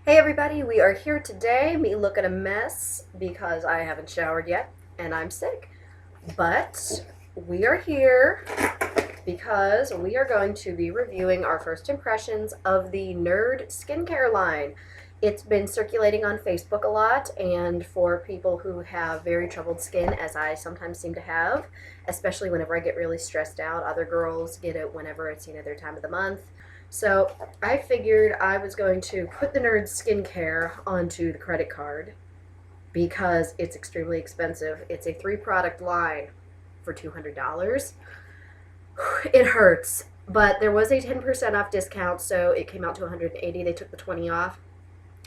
Hey everybody, we are here today. Me looking a mess because I haven't showered yet and I'm sick. But we are here because we are going to be reviewing our first impressions of the Nerd skincare line. It's been circulating on Facebook a lot, and for people who have very troubled skin, as I sometimes seem to have, especially whenever I get really stressed out, other girls get it whenever it's their time of the month. So I figured I was going to put the Nerd skincare onto the credit card because it's extremely expensive. It's a three-product line for $200. It hurts, but there was a 10% off discount, so it came out to $180. They took the 20 off,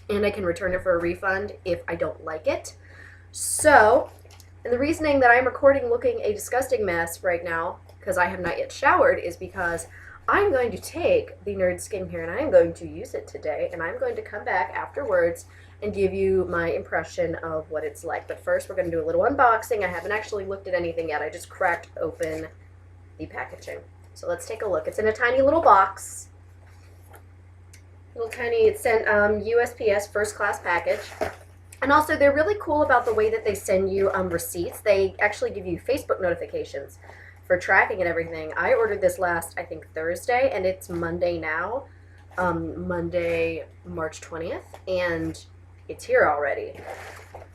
and I can return it for a refund if I don't like it. So, and the reasoning that I'm recording looking a disgusting mess right now, because I have not yet showered, is because I'm going to take the Nerd skincare and I'm going to use it today, and I'm going to come back afterwards and give you my impression of what it's like. But first, we're going to do a little unboxing. I haven't actually looked at anything yet. I just cracked open the packaging. So let's take a look. It's in a tiny little box. Little tiny, it's sent USPS first class package. And also, they're really cool about the way that they send you receipts. They actually give you Facebook notifications for tracking and everything. I ordered this last, I think, Thursday, and it's Monday now, Monday, March 20th, and it's here already.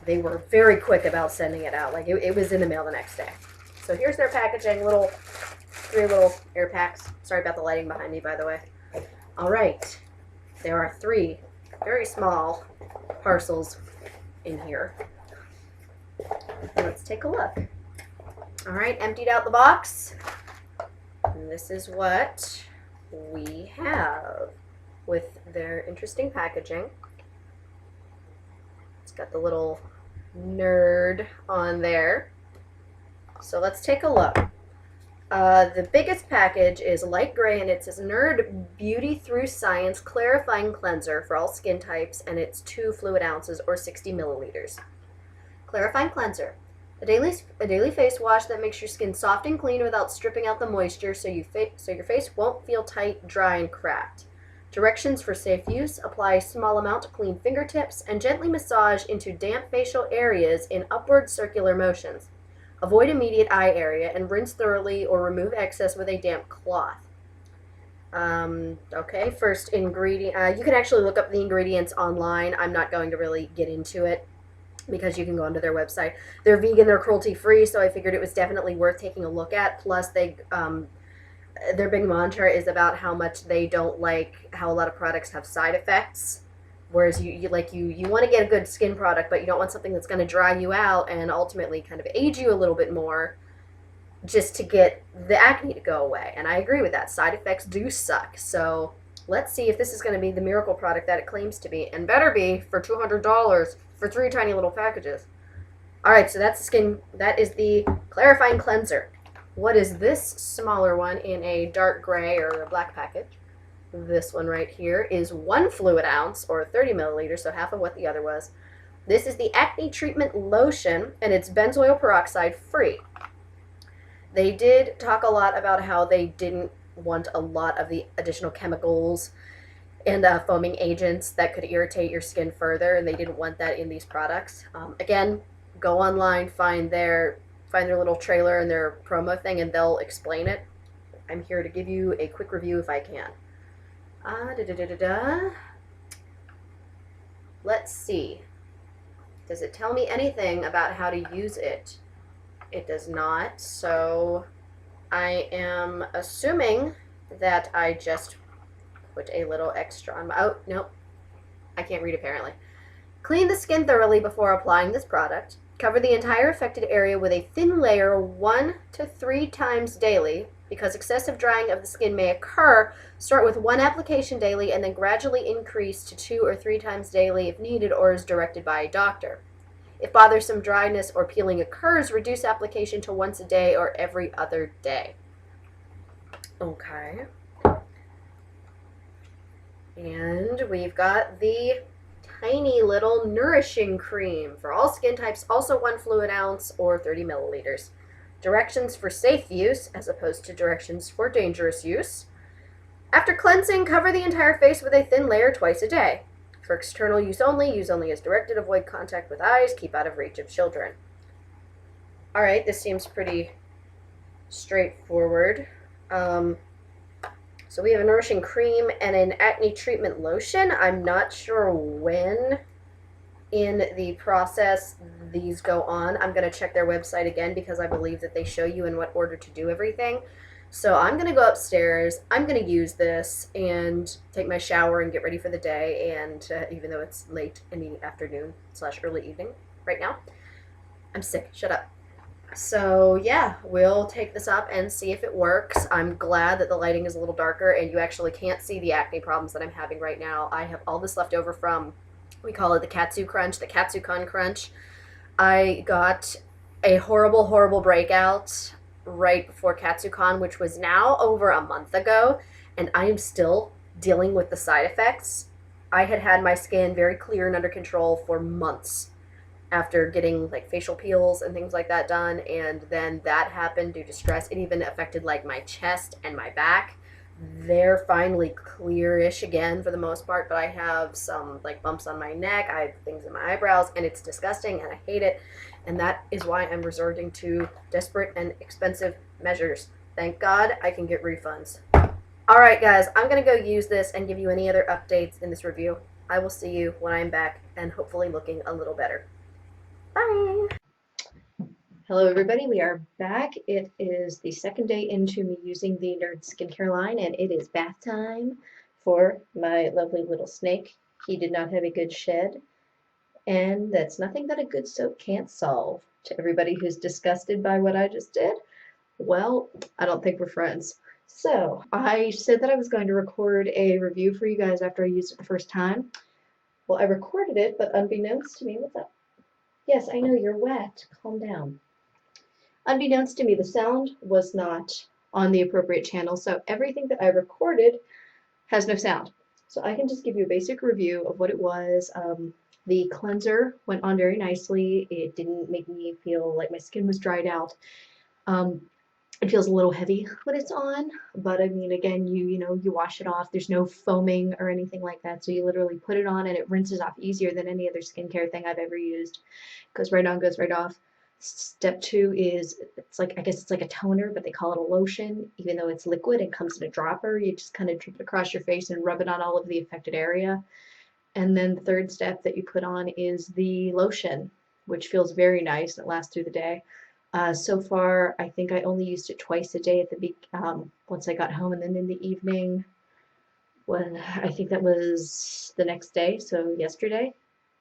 They were very quick about sending it out. Like, it was in the mail the next day. So here's their packaging, three little air packs. Sorry about the lighting behind me, by the way. All right, there are three very small parcels in here. Let's take a look. All right, emptied out the box. And this is what we have with their interesting packaging. It's got the little Nerd on there. So let's take a look. The biggest package is light gray, and it says Nerd Beauty Through Science Clarifying Cleanser for all skin types, and it's 2 fluid ounces or 60 milliliters. Clarifying Cleanser. A daily face wash that makes your skin soft and clean without stripping out the moisture, so your face won't feel tight, dry, and cracked. Directions for safe use: apply a small amount to clean fingertips and gently massage into damp facial areas in upward circular motions. Avoid immediate eye area and rinse thoroughly or remove excess with a damp cloth. Okay, first ingredient. You can actually look up the ingredients online. I'm not going to really get into it, because you can go onto their website. They're vegan, they're cruelty-free, so I figured it was definitely worth taking a look at. Plus, their big mantra is about how much they don't like how a lot of products have side effects. Whereas you want to get a good skin product, but you don't want something that's going to dry you out and ultimately kind of age you a little bit more just to get the acne to go away. And I agree with that. Side effects do suck. So let's see if this is going to be the miracle product that it claims to be, and better be for $200 for 3 tiny little packages. All right, so that is the Clarifying Cleanser. What is this smaller one in a dark gray or a black package? This one right here is 1 fluid ounce or 30 milliliters, so half of what the other was. This is the Acne Treatment Lotion, and it's benzoyl peroxide free. They did talk a lot about how they didn't want a lot of the additional chemicals and foaming agents that could irritate your skin further, and they didn't want that in these products. Again, go online, find their little trailer and their promo thing, and they'll explain it. I'm here to give you a quick review if I can. Let's see. Does it tell me anything about how to use it? It does not, so I am assuming that I just put a little extra on my, oh, nope, I can't read apparently. Clean the skin thoroughly before applying this product. Cover the entire affected area with a thin layer 1 to 3 times daily. Because excessive drying of the skin may occur, start with 1 application daily and then gradually increase to 2 or 3 times daily if needed or as directed by a doctor. If bothersome dryness or peeling occurs, reduce application to once a day or every other day. Okay. And we've got the tiny little nourishing cream for all skin types, also 1 fluid ounce or 30 milliliters. Directions for safe use as opposed to directions for dangerous use. After cleansing, cover the entire face with a thin layer twice a day. for external use only. Use only as directed. Avoid contact with eyes. Keep out of reach of children. All right, this seems pretty straightforward. So we have a nourishing cream and an acne treatment lotion. I'm not sure when in the process these go on. I'm going to check their website again because I believe that they show you in what order to do everything. So I'm going to go upstairs. I'm going to use this and take my shower and get ready for the day. And even though it's late in the afternoon / early evening right now, I'm sick. Shut up. So yeah, we'll take this up and see if it works. I'm glad that the lighting is a little darker and you actually can't see the acne problems that I'm having right now. I have all this left over from, we call it the Katsu Crunch, the Katsucon Crunch. I got a horrible, horrible breakout right before Katsucon, which was now over a month ago, and I am still dealing with the side effects. I had had my skin very clear and under control for months after getting like facial peels and things like that done, and then that happened due to stress. It even affected like my chest and my back. They're finally clearish again for the most part, but I have some like bumps on my neck. I have things in my eyebrows, and it's disgusting, and I hate it. And that is why I'm resorting to desperate and expensive measures. Thank God I can get refunds. All right, guys, I'm gonna go use this and give you any other updates in this review. I will see you when I'm back and hopefully looking a little better. Bye. Hello everybody, we are back. It is the second day into me using the Nerd skincare line, and it is bath time for my lovely little snake. He did not have a good shed, and that's nothing that a good soap can't solve. To everybody who's disgusted by what I just did, well, I don't think we're friends. So, I said that I was going to record a review for you guys after I used it the first time. Well, I recorded it, but unbeknownst to me, what's up? Yes, I know you're wet. Calm down. Unbeknownst to me, the sound was not on the appropriate channel, so everything that I recorded has no sound. So I can just give you a basic review of what it was. The cleanser went on very nicely. It didn't make me feel like my skin was dried out. It feels a little heavy when it's on, but I mean, again, you wash it off. There's no foaming or anything like that, so you literally put it on and it rinses off easier than any other skincare thing I've ever used. Goes right on, goes right off. Step 2 is, it's like, I guess it's like a toner, but they call it a lotion. Even though it's liquid and comes in a dropper, you just kind of drip it across your face and rub it on all of the affected area. And then the third step that you put on is the lotion, which feels very nice and it lasts through the day. So far, I think I only used it twice a day at the once I got home, and then in the evening when I think that was the next day, so yesterday,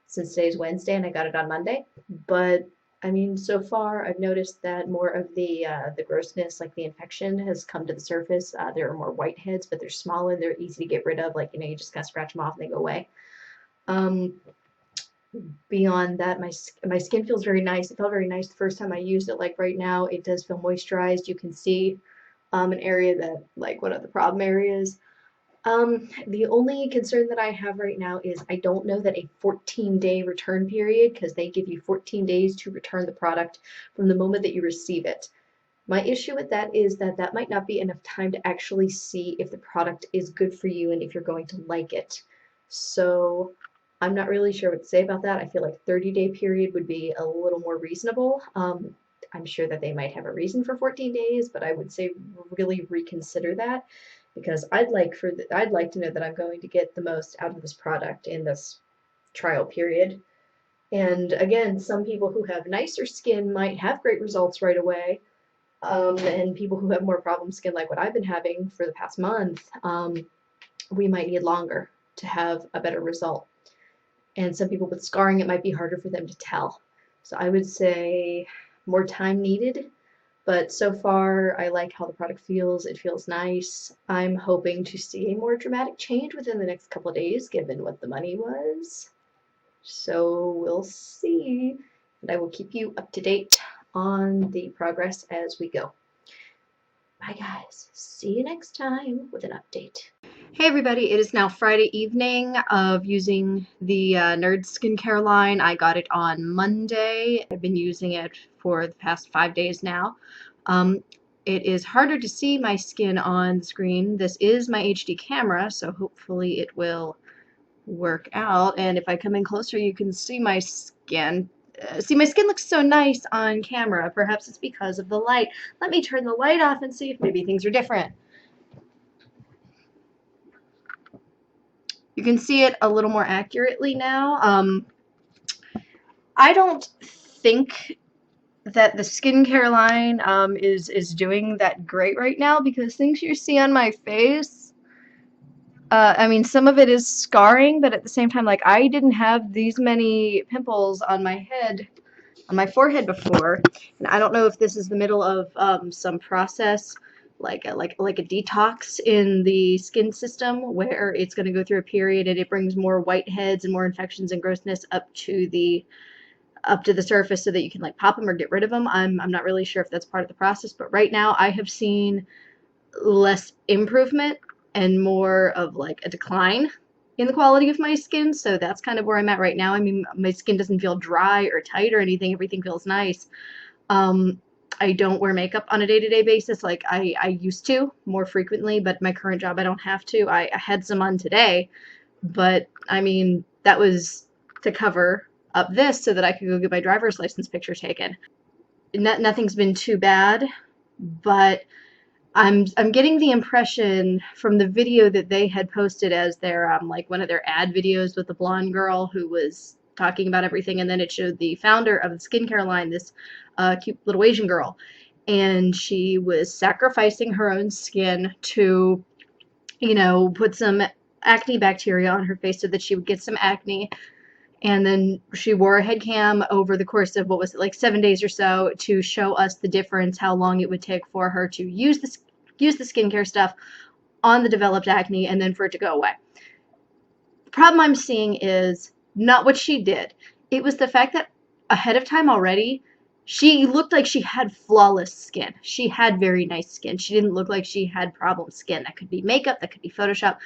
since today's Wednesday and I got it on Monday. But I mean, so far I've noticed that more of the grossness, like the infection, has come to the surface. There are more whiteheads, but they're smaller. They're easy to get rid of. Like, you just kind of scratch them off and they go away. Beyond that, my skin feels very nice. It felt very nice the first time I used it. Like right now, it does feel moisturized. You can see an area that, like, one of the problem areas. The only concern that I have right now is I don't know that a 14-day return period, because they give you 14 days to return the product from the moment that you receive it. My issue with that is that that might not be enough time to actually see if the product is good for you and if you're going to like it. So I'm not really sure what to say about that. I feel like 30-day period would be a little more reasonable. I'm sure that they might have a reason for 14 days, but I would say really reconsider that, because I'd like to know that I'm going to get the most out of this product in this trial period. And again, some people who have nicer skin might have great results right away. And people who have more problem skin, like what I've been having for the past month, we might need longer to have a better result. And some people with scarring, it might be harder for them to tell. So I would say more time needed. But so far, I like how the product feels. It feels nice. I'm hoping to see a more dramatic change within the next couple of days, given what the money was. So we'll see. And I will keep you up to date on the progress as we go. Bye, guys. See you next time with an update. Hey everybody, it is now Friday evening of using the Nerd skincare line. I got it on Monday. I've been using it for the past 5 days now. It is harder to see my skin on the screen. This is my HD camera, so hopefully it will work out. And if I come in closer, you can see my skin. See, my skin looks so nice on camera. Perhaps it's because of the light. Let me turn the light off and see if maybe things are different. You can see it a little more accurately now. I don't think that the skincare line is doing that great right now, because things you see on my face, I mean, some of it is scarring, but at the same time, like, I didn't have these many pimples on my head, on my forehead before, and I don't know if this is the middle of some process, like a detox in the skin system, where it's going to go through a period and it brings more whiteheads and more infections and grossness up to the surface, so that you can like pop them or get rid of them. I'm not really sure if that's part of the process, but right now I have seen less improvement and more of like a decline in the quality of my skin. So that's kind of where I'm at right now. I mean, my skin doesn't feel dry or tight or anything. Everything feels nice. Um, I don't wear makeup on a day-to-day basis like I used to more frequently, but my current job I don't have to. I had some on today, but I mean, that was to cover up this so that I could go get my driver's license picture taken. Nothing's been too bad, but I'm getting the impression from the video that they had posted as their like one of their ad videos with the blonde girl who was talking about everything, and then it showed the founder of the skincare line, this cute little Asian girl, and she was sacrificing her own skin to, you know, put some acne bacteria on her face so that she would get some acne. And then she wore a head cam over the course of, what was it, like 7 days or so, to show us the difference, how long it would take for her to use the skincare stuff on the developed acne and then for it to go away. The problem I'm seeing is not what she did. It was the fact that ahead of time already, she looked like she had flawless skin. She had very nice skin. She didn't look like she had problem skin. That could be makeup, that could be Photoshop.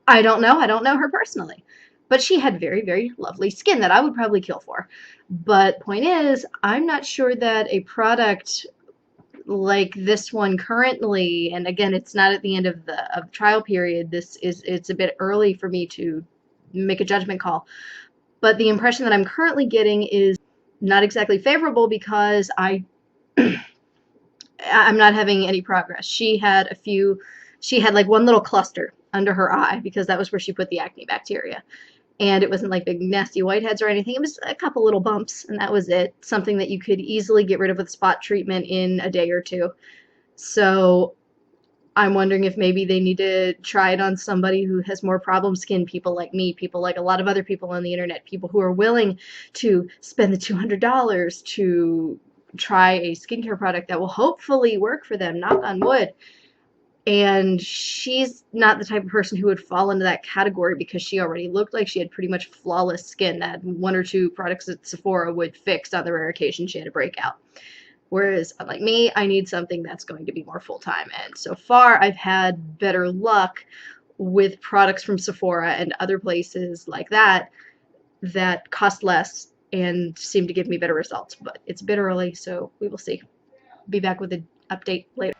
I don't know. I don't know her personally. But she had very, very lovely skin that I would probably kill for. But point is, I'm not sure that a product like this one currently, and again, it's not at the end of the trial period. It's a bit early for me to make a judgment call. But the impression that I'm currently getting is not exactly favorable, because I'm not having any progress. She had like one little cluster under her eye, because that was where she put the acne bacteria. And it wasn't like big nasty whiteheads or anything. It was a couple little bumps, and that was it. Something that you could easily get rid of with spot treatment in a day or two. So I'm wondering if maybe they need to try it on somebody who has more problem skin, people like me, people like a lot of other people on the internet, people who are willing to spend the $200 to try a skincare product that will hopefully work for them, knock on wood. And she's not the type of person who would fall into that category, because she already looked like she had pretty much flawless skin that one or two products at Sephora would fix on the rare occasion she had a breakout. Whereas, unlike me, I need something that's going to be more full-time. And so far, I've had better luck with products from Sephora and other places like that that cost less and seem to give me better results. But it's a bit early, so we will see. Be back with an update later.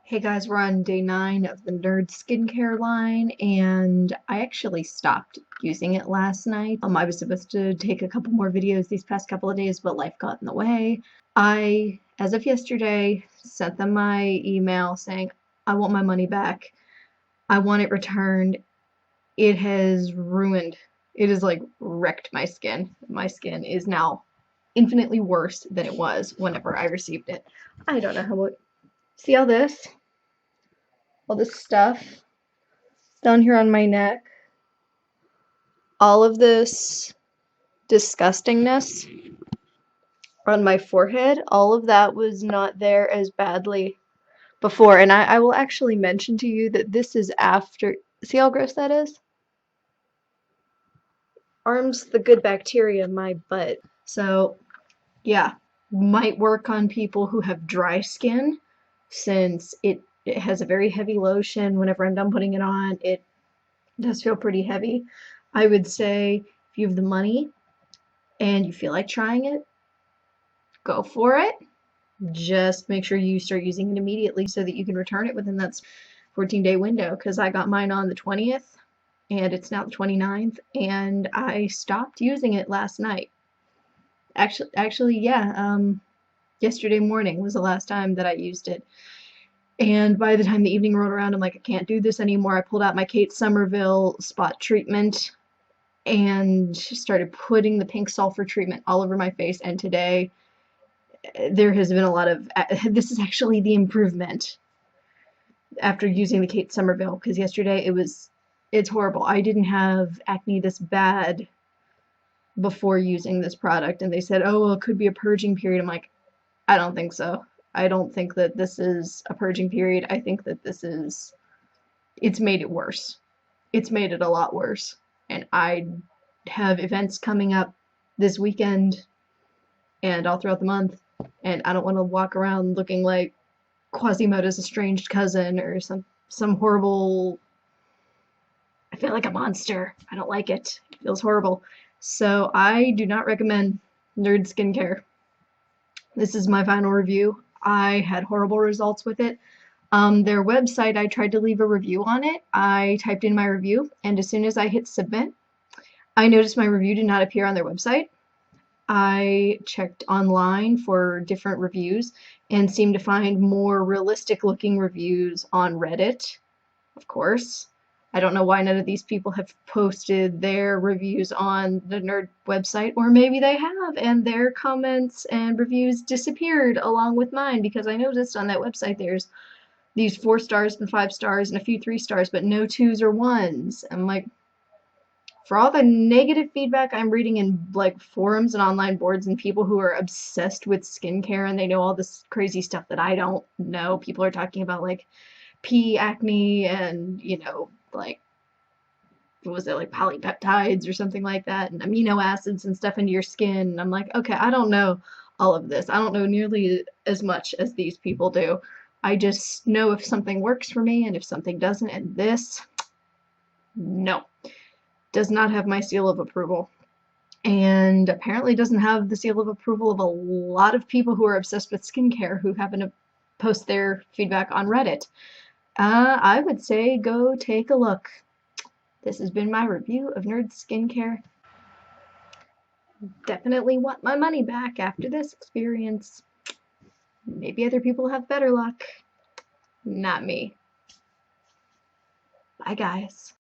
Hey guys, we're on day 9 of the Nerd skincare line, and I actually stopped using it last night. I was supposed to take a couple more videos these past couple of days, but life got in the way. I, as of yesterday, sent them my email saying, I want my money back. I want it returned. It has ruined, it has like wrecked my skin. My skin is now infinitely worse than it was whenever I received it. I don't know how it, see all this? All this stuff down here on my neck, all of this disgustingness on my forehead, all of that was not there as badly before. And I will actually mention to you that this is after, see how gross that is? Arms the good bacteria in my butt. So, yeah, might work on people who have dry skin, since it has a very heavy lotion. Whenever I'm done putting it on, it does feel pretty heavy. I would say if you have the money and you feel like trying it, go for it. Just make sure you start using it immediately so that you can return it within that 14-day window, because I got mine on the 20th and it's now the 29th, and I stopped using it last night. Actually, yeah, yesterday morning was the last time that I used it. And by the time the evening rolled around, I'm like, I can't do this anymore. I pulled out my Kate Somerville spot treatment and started putting the pink sulfur treatment all over my face. And today, there has been a lot of, this is actually the improvement after using the Kate Somerville, because yesterday it's horrible. I didn't have acne this bad before using this product, and they said, oh, well, it could be a purging period. I'm like, I don't think so. I don't think that this is a purging period. I think that it's made it worse. It's made it a lot worse. And I have events coming up this weekend and all throughout the month, and I don't want to walk around looking like Quasimodo's estranged cousin or some horrible. I feel like a monster. I don't like it. It feels horrible. So I do not recommend Nerd Skincare. This is my final review. I had horrible results with it. Their website, I tried to leave a review on it. I typed in my review, and as soon as I hit submit, I noticed my review did not appear on their website. I checked online for different reviews and seemed to find more realistic looking reviews on Reddit, of course. I don't know why none of these people have posted their reviews on the Nerd website, or maybe they have, and their comments and reviews disappeared along with mine, because I noticed on that website there's these 4 stars and 5 stars and a few 3 stars, but no 2s or 1s. I'm like, for all the negative feedback I'm reading in like forums and online boards and people who are obsessed with skincare and they know all this crazy stuff that I don't know. People are talking about like pea acne and, like, what was it, like polypeptides or something like that, and amino acids and stuff into your skin. And I'm like, okay, I don't know all of this. I don't know nearly as much as these people do. I just know if something works for me and if something doesn't, and this, no, does not have my seal of approval. And apparently doesn't have the seal of approval of a lot of people who are obsessed with skincare who happen to post their feedback on Reddit. I would say go take a look. This has been my review of Nerd Skincare. Definitely want my money back after this experience. Maybe other people have better luck. Not me. Bye, guys.